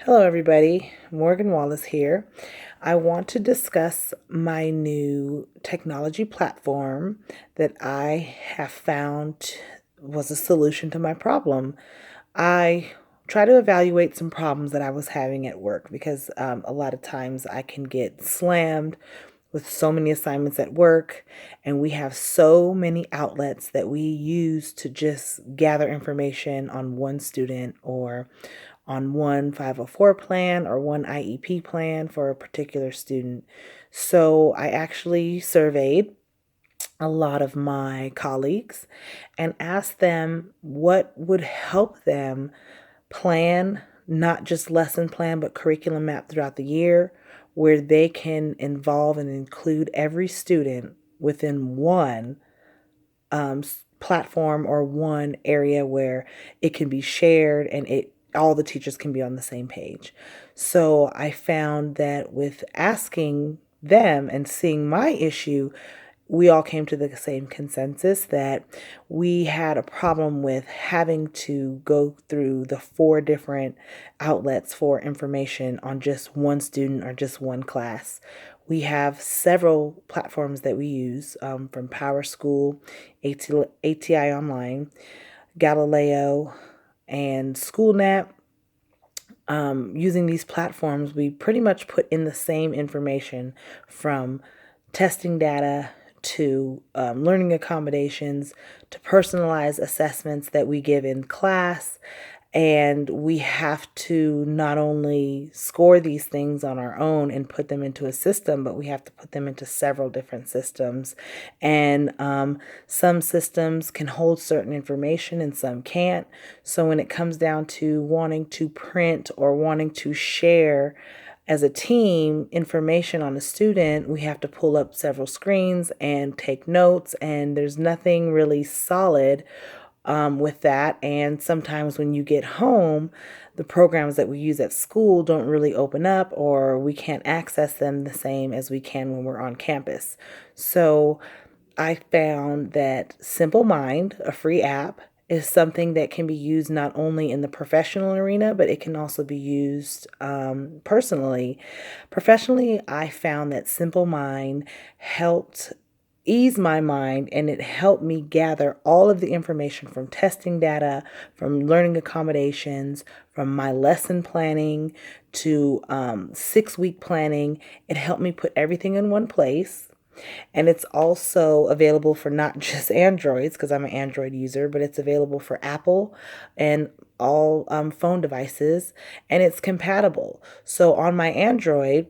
Hello, everybody. Morgan Wallace here. I want to discuss my new technology platform that I have found was a solution to my problem. I try to evaluate some problems that I was having at work because a lot of times I can get slammed with so many assignments at work, and we have so many outlets that we use to just gather information on one student or on one 504 plan or one IEP plan for a particular student. So I actually surveyed a lot of my colleagues and asked them what would help them plan, not just lesson plan, but curriculum map throughout the year, where they can involve and include every student within one platform or one area where it can be shared and it all the teachers can be on the same page. So I found that with asking them and seeing my issue, we all came to the same consensus that we had a problem with having to go through the four different outlets for information on just one student or just one class. We have several platforms that we use from PowerSchool, ATI Online, Galileo, and SchoolNet. Using these platforms, we pretty much put in the same information from testing data to learning accommodations to personalized assessments that we give in class. And we have to not only score these things on our own and put them into a system, but we have to put them into several different systems. And some systems can hold certain information and some can't. So when it comes down to wanting to print or wanting to share as a team information on a student, we have to pull up several screens and take notes, and there's nothing really solid with that. And sometimes when you get home, the programs that we use at school don't really open up, or we can't access them the same as we can when we're on campus. So I found that simplemind, a free app, is something that can be used not only in the professional arena, but it can also be used personally. Professionally, I found that simplemind helped ease my mind, and it helped me gather all of the information from testing data, from learning accommodations, from my lesson planning to 6-week planning. It helped me put everything in one place. And it's also available for not just Androids, because I'm an Android user, but it's available for Apple and all phone devices, and it's compatible. So on my Android,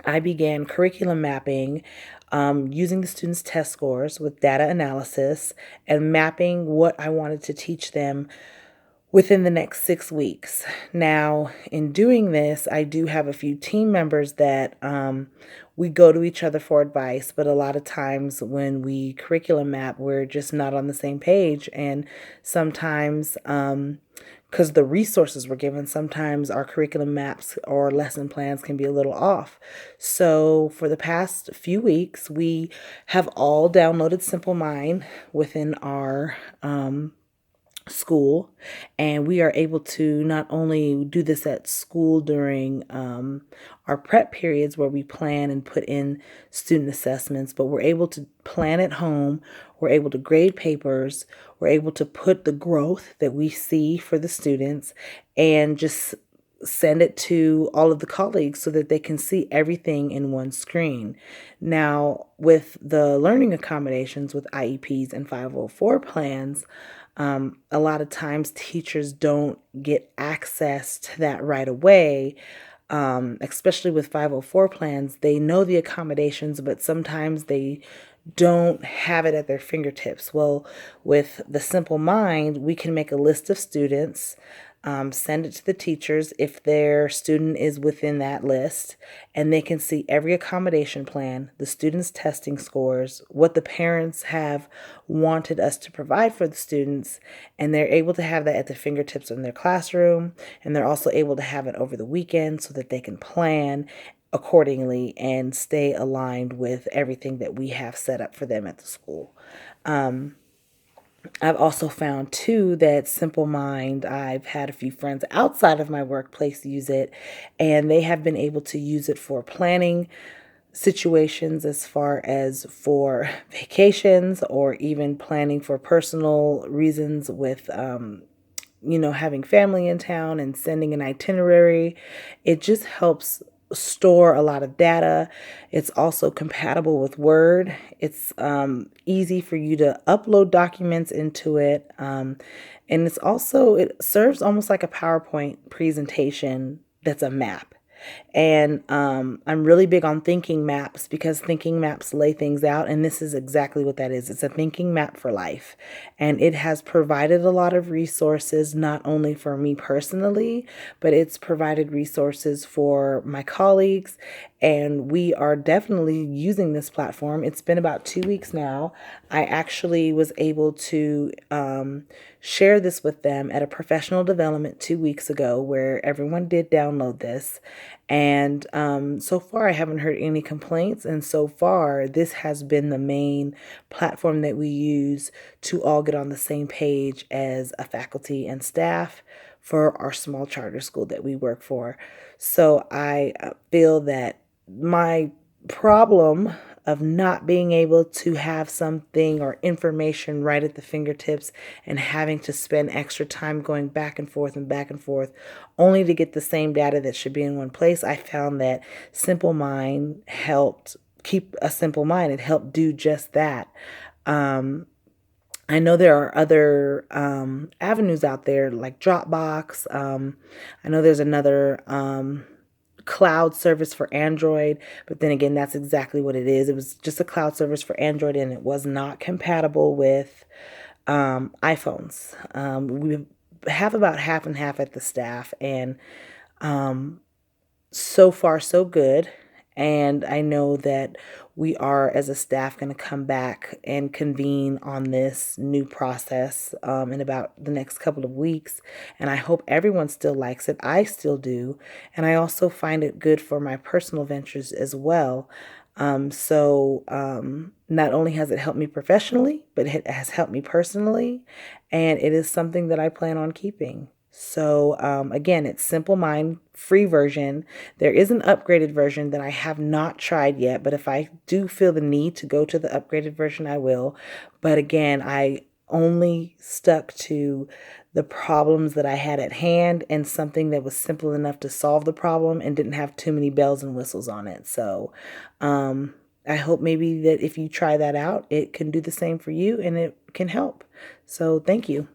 I began curriculum mapping using the students' test scores with data analysis and mapping what I wanted to teach them within the next 6 weeks. Now, in doing this, I do have a few team members that we go to each other for advice, but a lot of times when we curriculum map, we're just not on the same page. And sometimes, because the resources we're given, sometimes our curriculum maps or lesson plans can be a little off. So for the past few weeks, we have all downloaded simplemind within our school, and we are able to not only do this at school during our prep periods where we plan and put in student assessments, but we're able to plan at home, we're able to grade papers, we're able to put the growth that we see for the students and just send it to all of the colleagues so that they can see everything in one screen. Now, with the learning accommodations with IEPs and 504 plans, a lot of times teachers don't get access to that right away. Especially with 504 plans, they know the accommodations, but sometimes they don't have it at their fingertips. Well, with the simplemind, we can make a list of students, send it to the teachers if their student is within that list, and they can see every accommodation plan, the students' testing scores, what the parents have wanted us to provide for the students, and they're able to have that at the fingertips in their classroom, and they're also able to have it over the weekend so that they can plan accordingly and stay aligned with everything that we have set up for them at the school. I've also found too that Simple Mind, I've had a few friends outside of my workplace use it, and they have been able to use it for planning situations as far as for vacations or even planning for personal reasons with having family in town and sending an itinerary. It just helps store a lot of data. It's also compatible with Word. It's easy for you to upload documents into it. And it serves almost like a PowerPoint presentation that's a map. And I'm really big on thinking maps because thinking maps lay things out. And this is exactly what that is. It's a thinking map for life. And it has provided a lot of resources, not only for me personally, but it's provided resources for my colleagues. And we are definitely using this platform. It's been about 2 weeks now. I actually was able to share this with them at a professional development 2 weeks ago where everyone did download this. And so far, I haven't heard any complaints. And so far, this has been the main platform that we use to all get on the same page as a faculty and staff for our small charter school that we work for. So I feel that my problem of not being able to have something or information right at the fingertips and having to spend extra time going back and forth only to get the same data that should be in one place. I found that Simple Mind helped keep a simple mind. It helped do just that. Um, I know there are other avenues out there like Dropbox. I know there's another cloud service for Android, but then again, that's exactly what it is. It was just a cloud service for Android, and it was not compatible with iPhones. We have about half and half at the staff, and um, so far, so good. And I know that we are, as a staff, going to come back and convene on this new process in about the next couple of weeks. And I hope everyone still likes it. I still do. And I also find it good for my personal ventures as well. Not only has it helped me professionally, but it has helped me personally. And it is something that I plan on keeping. So again, it's Simple Mind free version. There is an upgraded version that I have not tried yet, but if I do feel the need to go to the upgraded version, I will. But again, I only stuck to the problems that I had at hand and something that was simple enough to solve the problem and didn't have too many bells and whistles on it. So I hope maybe that if you try that out, it can do the same for you and it can help. So thank you.